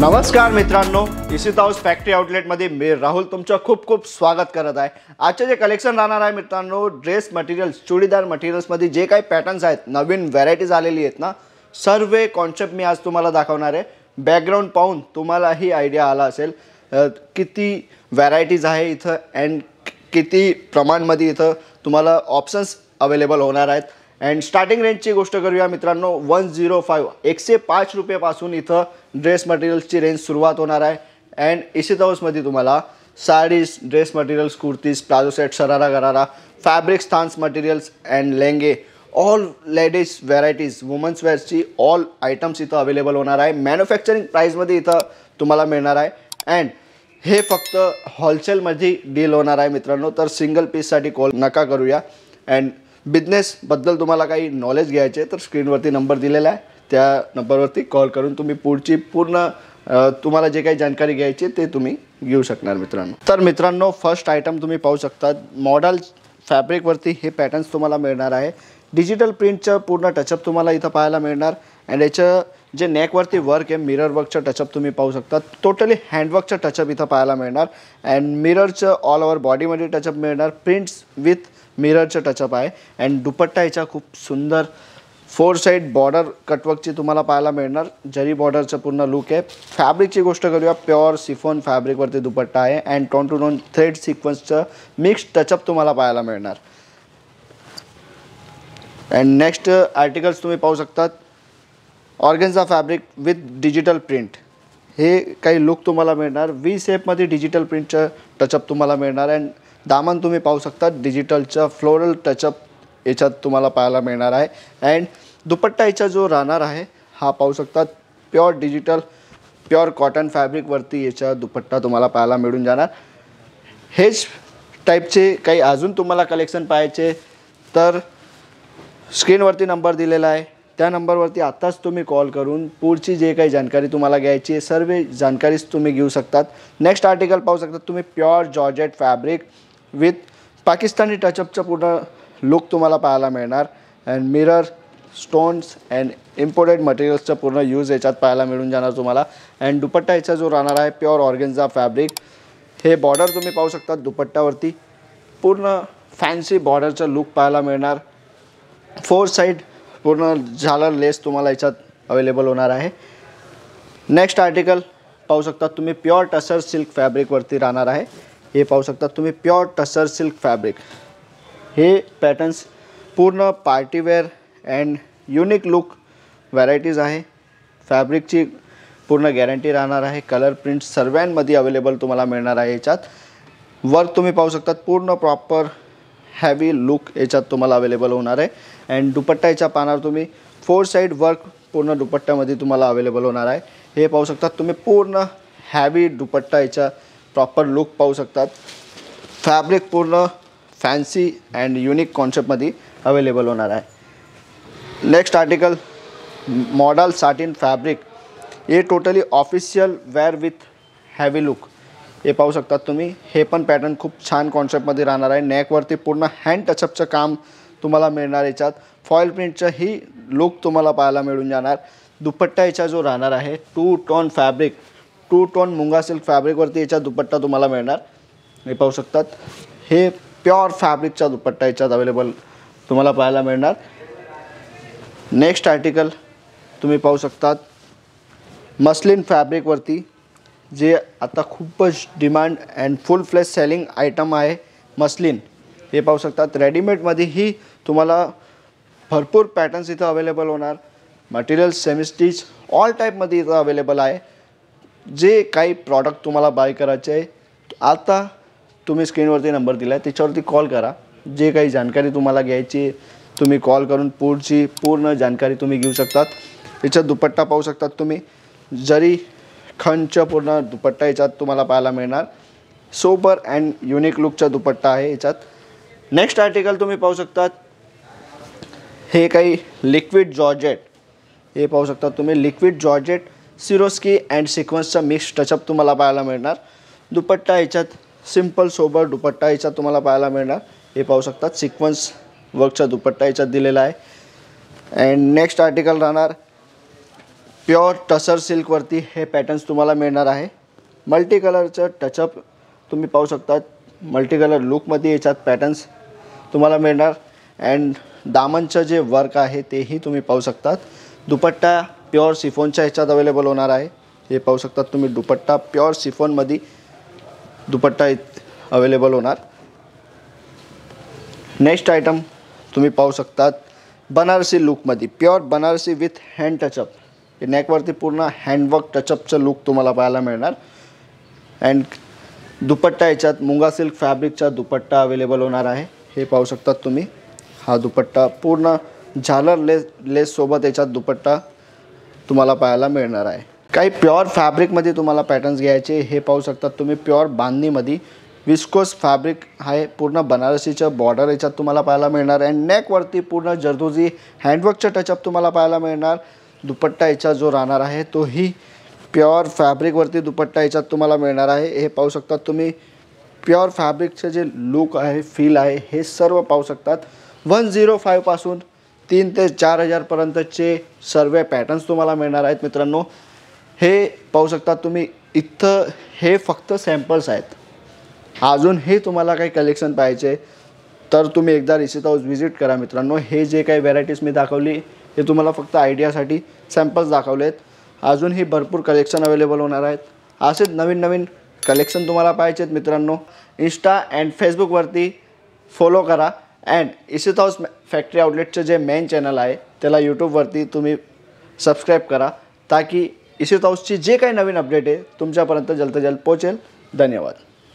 नमस्कार मित्रांनो, इसित house factory आउटलेटमध्ये मी राहुल तुमचं खूप खूप स्वागत करत आहे। आजचे जे कलेक्शन राहणार आहे मित्रांनो, ड्रेस मटेरियल्स, चुडीदार मटेरियल्समध्ये जे काही पॅटर्न्स आहेत, नवीन व्हरायटीज आलेली आहेत ना, सर्व कॉन्सेप्ट मी आज तुम्हाला दाखवणार आहे। बॅकग्राऊंड पाहून तुम्हालाही आयडिया आला असेल किती व्हरायटीज आहे इथं अँड किती प्रमाणामध्ये इथं तुम्हाला ऑप्शन्स अवेलेबल होणार आहेत। अँड स्टार्टिंग रेंजची गोष्ट करूया मित्रांनो, 105 105 रुपयापासून इथं ड्रेस मटेरियल्सची रेंज सुरुवात होणार आहे। अँड इसित हाऊसमध्ये तुम्हाला saris, dress materials, kurtis, palazzo set, sharara gharara, fabrics, थान्स मटेरियल्स अँड लेंगे, ऑल लेडीज व्हरायटीज, वुमन्स वेअर्सची ऑल आयटम्स इथं अवेलेबल होणार आहे। मॅन्युफॅक्चरिंग प्राईसमध्ये इथं तुम्हाला मिळणार आहे। अँड हे फक्त होलसेलमध्ये डील होणार आहे मित्रांनो, तर सिंगल पीससाठी कॉल नका करूया। अँड बिझनेसबद्दल तुम्हाला काही नॉलेज घ्यायचे तर स्क्रीनवरती नंबर दिलेला आहे, त्या नंबरवरती कॉल करून तुम्ही पुढची पूर्ण तुम्हाला जे काही जानकारी घ्यायची ते तुम्ही घेऊ शकणार मित्रांनो। तर मित्रांनो, फर्स्ट आयटम तुम्ही पाहू शकता, मॉडल फॅब्रिकवरती हे पॅटर्न्स तुम्हाला मिळणार आहे। डिजिटल प्रिंटचं पूर्ण टचअप तुम्हाला इथं पाहायला मिळणार। अँड याचं जे नेकवरती वर्क आहे, मिरर वर्कचं टचअप तुम्ही पाहू शकता, टोटली हँडवर्कचं टचअप इथं पाहायला मिळणार। अँड मिररचं ऑल ओव्हर बॉडीमध्ये टचअप मिळणार, प्रिंट्स विथ मिररचं टचअप आहे। अँड दुपट्टा याचा खूप सुंदर 4 साइड बॉर्डर कटवर्कची तुम्हाला पाहायला मिळणार, जरी बॉर्डरचं पूर्ण लुक आहे। फॅब्रिकची गोष्ट करूया, प्युअर सिफॉन फॅब्रिकवरती दुपट्टा आहे and tone to tone thread सिक्वेन्सचं मिक्स टचअप तुम्हाला पाहायला मिळणार। अँड नेक्स्ट आर्टिकल्स तुम्ही पाहू शकतात, organza fabric with digital print, हे काही लुक तुम्हाला मिळणार। व्ही शेपमध्ये डिजिटल प्रिंटचं टचअप तुम्हाला मिळणार। अँड दामन तुम्ही पाहू शकता, डिजिटलचं फ्लोरल टचअप याच्यात तुम्हाला पाहायला मिळणार आहे। अँड दुपट्टा याचा जो राहणार आहे हा पाहू शकतात, प्युअर डिजिटल प्युअर कॉटन फॅब्रिकवरती याचा दुपट्टा तुम्हाला पाहायला मिळून जाणार। हेच टाईपचे काही अजून तुम्हाला कलेक्शन पाहायचे तर स्क्रीनवरती नंबर दिलेला आहे, त्या नंबरवरती आत्ताच तुम्ही कॉल करून पुढची जे काही जानकारी तुम्हाला घ्यायची आहे सर्व जानकारीच तुम्ही घेऊ शकतात। नेक्स्ट आर्टिकल पाहू शकता तुम्ही, pure georgette fabric with Pakistani टचअपचं पूर्ण लुक तुम्हाला पाहायला मिळणार। And mirror, stones and imported मटेरियल्सचं पूर्ण यूज याच्यात पाहायला मिळून जाणार तुम्हाला। अँड दुपट्टा याचा जो राहणार आहे, प्युअर ऑर्गेन्झा फॅब्रिक, हे बॉर्डर तुम्ही पाहू शकता, दुपट्ट्यावरती पूर्ण फॅन्सी बॉर्डरचं लुक पाहायला मिळणार। 4 साइड पूर्ण झालर लेस तुम्हाला याच्यात अवेलेबल होणार आहे। नेक्स्ट आर्टिकल पाहू शकता तुम्ही, प्युअर टसर सिल्क फॅब्रिकवरती राहणार आहे। हे पाहू शकता तुम्ही, प्युअर टसर सिल्क फॅब्रिक, हे पॅटर्न्स पूर्ण partywear and unique look varieties आहे। फॅब्रिकची पूर्ण गॅरंटी राहणार आहे, कलर प्रिंट सर्वांमध्ये अवेलेबल तुम्हाला मिळणार आहे। याच्यात वर्क तुम्ही पाहू शकता, पूर्ण प्रॉपर हॅवी लुक याच्यात तुम्हाला अवेलेबल होणार आहे। अँड दुपट्टा याच्या पानावर तुम्ही 4 साइड वर्क पूर्ण दुपट्ट्यामध्ये तुम्हाला अवेलेबल होणार आहे। हे पाहू शकता तुम्ही, पूर्ण हॅवी दुपट्टा याचा प्रॉपर लुक पाहू शकतात। फॅब्रिक पूर्ण फॅन्सी अँड युनिक कॉन्सेप्टमध्ये अवेलेबल होणार आहे। Next article, model satin fabric, हे totally official wear with heavy look, हे पाहू शकतात तुम्ही। हे पण पॅटर्न खूप छान कॉन्सेप्टमध्ये राहणार आहे। नेकवरती पूर्ण हँड टचअपचं काम तुम्हाला मिळणार याच्यात, फॉईल प्रिंटचं ही लुक तुम्हाला पाहायला मिळून जाणार। दुपट्टा याचा जो राहणार आहे, 2 टोन फॅब्रिक, 2 टोन मुंगा सिल्क फॅब्रिकवरती याचा दुपट्टा तुम्हाला मिळणार। हे पाहू शकतात, हे प्युअर फॅब्रिकचा दुपट्टा याच्यात अवेलेबल तुम्हाला पाहायला मिळणार। नेक्स्ट आर्टिकल तुम्ही पाहू शकतात, मस्लिन फॅब्रिकवरती, जे आता खूपच डिमांड अँड फुल फ्लेज सेलिंग आयटम आहे मस्लिन। हे पाहू शकतात, रेडीमेडमध्येही तुम्हाला भरपूर पॅटर्न्स इथं अवेलेबल होणार। मटेरियल्स सेमी स्टिच ऑल टाईपमध्ये इथं अवेलेबल आहे। जे काही प्रॉडक्ट तुम्हाला बाय करायचे आहे, आता तुम्ही स्क्रीनवरती नंबर दिला आहे, त्याच्यावरती कॉल करा। जे काही जानकारी तुम्हाला घ्यायची तुम्ही कॉल करून पुढची पूर्ण जानकारी तुम्ही घेऊ शकतात। याचा दुपट्टा पाहू शकतात तुम्ही, जरी खणचं पूर्ण दुपट्टा याच्यात तुम्हाला पाहायला मिळणार। सोबर अँड युनिक लुकचा दुपट्टा आहे याच्यात। नेक्स्ट आर्टिकल तुम्ही पाहू शकतात, हे काही लिक्विड जॉर्जेट, हे पाहू शकता तुम्ही, लिक्विड जॉर्जेट सिरोस्की अँड सिक्वेन्सचा मिक्स टचअप तुम्हाला पाहायला मिळणार। दुपट्टा याच्यात सिंपल सोबर दुपट्टा याच्यात तुम्हाला पाहायला मिळणार। हे पाहू शकतात, सिक्वेन्स वर्कचा दुपट्टा याच्यात दिलेला आहे। अँड नेक्स्ट आर्टिकल राहणार प्युअर टसर सिल्कवरती हे पॅटर्न्स तुम्हाला मिळणार आहे. मल्टी कलरचं टचअप तुम्ही पाहू शकता. मल्टी कलर लुकमध्ये याच्यात पॅटर्न्स तुम्हाला मिळणार. अँड दामनचं जे वर्क आहे तेही तुम्ही पाहू शकतात. दुपट्टा प्युअर शिफॉनच्या ह्याच्यात अवेलेबल होणार आहे. हे पाहू शकतात तुम्ही, दुपट्टा प्युअर शिफॉनमध्ये दुपट्टा अवेलेबल होणार. नेक्स्ट आयटम तुम्ही पाहू शकतात बनारसी लुकमध्ये, pure Banarasi with hand touch up. नेकवरती पूर्ण हँडवर्क टचअपचं लुक तुम्हाला पाहायला मिळणार. अँड दुपट्टा याच्यात मुंगा सिल्क फॅब्रिकचा दुपट्टा अवेलेबल होणार आहे. हे पाहू शकतात तुम्ही. हा दुपट्टा पूर्ण झालर लेससोबत याच्यात दुपट्टा तुम्हाला पाहायला मिळणार आहे. काही प्युअर फॅब्रिकमध्ये तुम्हाला पॅटर्न्स घ्यायचे. हे पाहू शकतात तुम्ही, प्युअर बांधणीमध्ये विस्कोस फॅब्रिक आहे. पूर्ण बनारसीचं बॉर्डर याच्यात तुम्हाला पाहायला मिळणार. अँड नेकवरती पूर्ण जरदोजी हँडवर्कचं टचअप तुम्हाला पाहायला मिळणार. दुपट्टा याचा जो राहणार आहे तोही प्युअर फॅब्रिकवरती दुपट्टा याच्यात तुम्हाला मिळणार आहे. हे पाहू शकतात तुम्ही, प्युअर फॅब्रिकचं जे लुक आहे, फील आहे, हे सर्व पाहू शकतात. 105 पासून 3 ते 4,000 पर्यंतचे सर्व पॅटर्न्स तुम्हाला मिळणार आहेत मित्रांनो. हे पाहू शकतात तुम्ही. इथं हे फक्त सॅम्पल्स आहेत. अजून हे तुम्हाला काही कलेक्शन पाहिजे तर तुम्ही एकदा रिसित हाऊस व्हिजिट करा मित्रांनो. हे जे काही व्हरायटीज मी दाखवली हे तुम्हाला फक्त आयडियासाठी सॅम्पल्स दाखवलेत. अजूनही भरपूर कलेक्शन अवेलेबल होणार आहेत. असेच नवीन नवीन कलेक्शन तुम्हाला पाहिजेत मित्रांनो. इंस्टा अँड फेसबुकवरती फॉलो करा. अँड इसित हाऊस फॅक्टरी आउटलेटचं जे मेन चॅनल आहे त्याला यूट्यूबवरती तुम्ही सबस्क्राईब करा, ताकी इसित हाऊसची जे काही नवीन अपडेट आहे तुमच्यापर्यंत जल्द पोहोचेल. धन्यवाद.